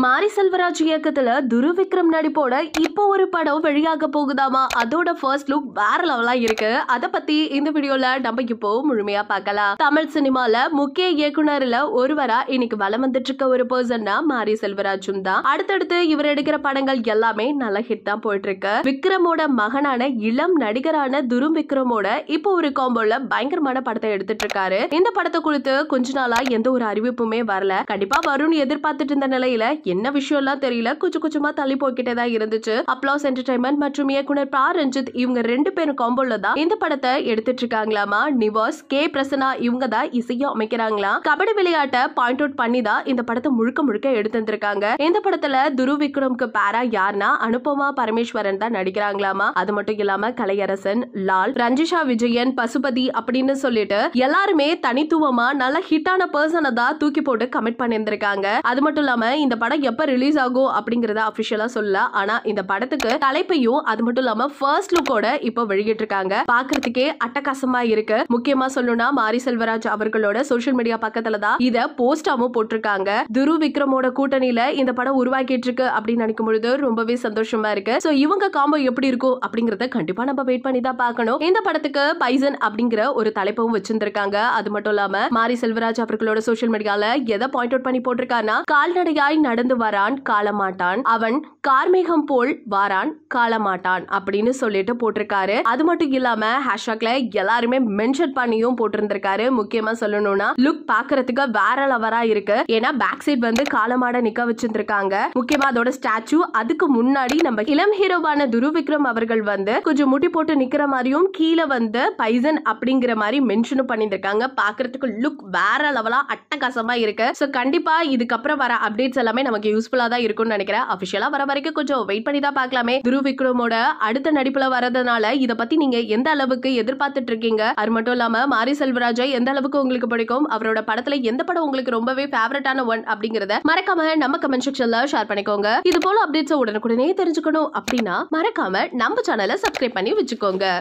மாரி செல்வராஜ் இயக்கத்துல துருவிக்ரம் நடிப்போட இப்போ ஒரு படம் வெளியாக போகுதாமா. அதோட ஃபர்ஸ்ட் லுக் வேற லெவலா இருக்கு. அத பத்தி இந்த வீடியோல நம்ம இப்போ முழுமையா பார்க்கலாம். தமிழ் சினிமால முக்கிய இயக்குனர்ல ஒருவரா இன்னைக்கு வலம் வந்துட்டு இருக்க ஒரு பர்சன்னா மாரி செல்வராஜும் தான். அடுத்தடுத்து இவர் எடுக்கிற படங்கள் எல்லாமே நல்ல ஹிட் தான் போயிட்டு இருக்கு. விக்ரமோட மகனான இளம் நடிகரான துருவிக்ரமோட இப்போ ஒரு காம்போல பயங்கரமான படத்தை எடுத்துட்டு இருக்காரு. இந்த படத்தை குறித்து கொஞ்ச நாளா எந்த ஒரு அறிவிப்புமே வரல. கண்டிப்பா வரும்னு எதிர்பார்த்துட்டு இருந்த நிலையில என்ன விஷயம் எல்லாம் தெரியல, கொஞ்சமா தள்ளி போய்கிட்டே தான் இருந்துச்சு. அப்ளாஸ் என்டர்டைன்மெண்ட் மற்றும் இயக்குனர் பா ரஞ்சித் இவங்க ரெண்டு பேரும் காம்போல தான் இந்த படத்தை எடுத்துட்டு இருக்காங்களாமா. நிவாஸ் கே பிரசன்னா இவங்க தான் இசையும் அமைக்கிறாங்களா. கபடி விளையாட்டை பாயிண்ட் அவுட் பண்ணி தான் இந்த படத்தை முழுக்க எடுத்து வந்திருக்காங்க. இந்த படத்துல துருவிக்ரம்க்கு பேரா யாருன்னா அனுபமா பரமேஸ்வரன் தான் நடிக்கிறாங்களாமா. அது மட்டும் இல்லாம கலையரசன், லால், ரஞ்சிஷா விஜயன், பசுபதி அப்படின்னு சொல்லிட்டு எல்லாருமே தனித்துவமா நல்ல ஹிட்டான பர்சனை தான் தூக்கி போட்டு கமிட் பண்ணியிருந்திருக்காங்க. அது மட்டும் இல்லாம இந்த படம் எப்ப ரிலீஸ் ஆகும் அப்படிங்கறத அபிஷியலா சொல்லல. ஆனா இந்த படத்துக்கு தலைப்பையும் அது மட்டும் இல்லாம ஃபர்ஸ்ட் லுக்கோட இப்ப வெளியிட்டு இருக்காங்க. பாக்குறதுக்கே அட்டகாசமா இருக்கு. முக்கியமா சொல்லணும்னா மாரி செல்வராஜ் அவர்களோட சோசியல் மீடியா பக்கத்துல தான் இத போஸ்டாவும் போட்டிருக்காங்க. துருவிக்ரமோட கூட்டணியில இந்த படம் உருவாக்கிட்டு இருக்கு அப்படின்னு நினைக்கும் பொழுது ரொம்பவே சந்தோஷமா இருக்கு. சோ இவங்க காம்போ எப்படி இருக்கும் அப்படிங்கறத கண்டிப்பா நம்ம வெயிட் பண்ணி தான் பார்க்கணும். இந்த படத்துக்கு பைசன் அப்படிங்கிற ஒரு தலைப்பும் வச்சிருந்திருக்காங்க. அது மட்டும் இல்லாம மாரி செல்வராஜ் அவர்களோட சோசியல் மீடியால எதை பாயிண்ட் அவுட் பண்ணி போட்டிருக்காருன்னா, கால்நடையாய் நடந்து வரான் காலமாட்டான், அவன் கார்மேகம் போல் வாரான் காலமாட்டான் அப்படின்னு சொல்லிட்டு போட்டிருக்காரு. அது மட்டும் இல்லாம ஹேஷ்டாக்ல எல்லாருமே மென்ஷன் பண்ணியும் போட்டிருந்திருக்காரு. முக்கியமா சொல்லணும்னா லுக் பாக்குறதுக்கு வேற லெவலா இருக்கு. ஏன்னா பேக் சைட் வந்து காலமாட நிக்க வச்சிருந்திருக்காங்க. முக்கியமா அதோட ஸ்டாச்சு அதுக்கு முன்னாடி நம்ம இளம் ஹீரோவான துருவிக்ரம் அவர்கள் வந்து கொஞ்சம் முட்டி போட்டு நிக்கிற மாதிரியும் கீழே வந்து பைசன் அப்படிங்கிற மாதிரி மென்ஷனும் பண்ணியிருக்காங்க. பாக்குறதுக்கு லுக் வேற லெவலா அட்டகாசமா இருக்கு. சோ கண்டிப்பா இதுக்கப்புறம் வர அப்டேட்ஸ் எல்லாமே நமக்கு யூஸ்ஃபுல்லா தான் இருக்கும்னு நினைக்கிறேன். அபிஷியலா வர வரைக்கும் கொஞ்சம் வெயிட் பண்ணி தான் பார்க்கலாமே. துருவிக்ரமோட அடுத்த நடிப்புல வரதுனால இத பத்தி நீங்க எந்த அளவுக்கு எதிர்பார்த்துட்டு இருக்கீங்க? அது மட்டும் இல்லாம மாரி செல்வராஜை எந்த அளவுக்கு உங்களுக்கு பிடிக்கும்? அவரோட படத்துல எந்த படம் உங்களுக்கு ரொம்பவே ஃபேவரட்டான ஒன் அப்படிங்கறத மறக்காம நம்ம கமெண்ட் செக்ஷன்ல ஷேர் பண்ணிக்கோங்க. இது போல அப்டேட்ஸ் உடனுக்குடனே தெரிஞ்சுக்கணும் அப்படின்னா மறக்காம நம்ம சேனலை சப்ஸ்கிரைப் பண்ணி வச்சுக்கோங்க.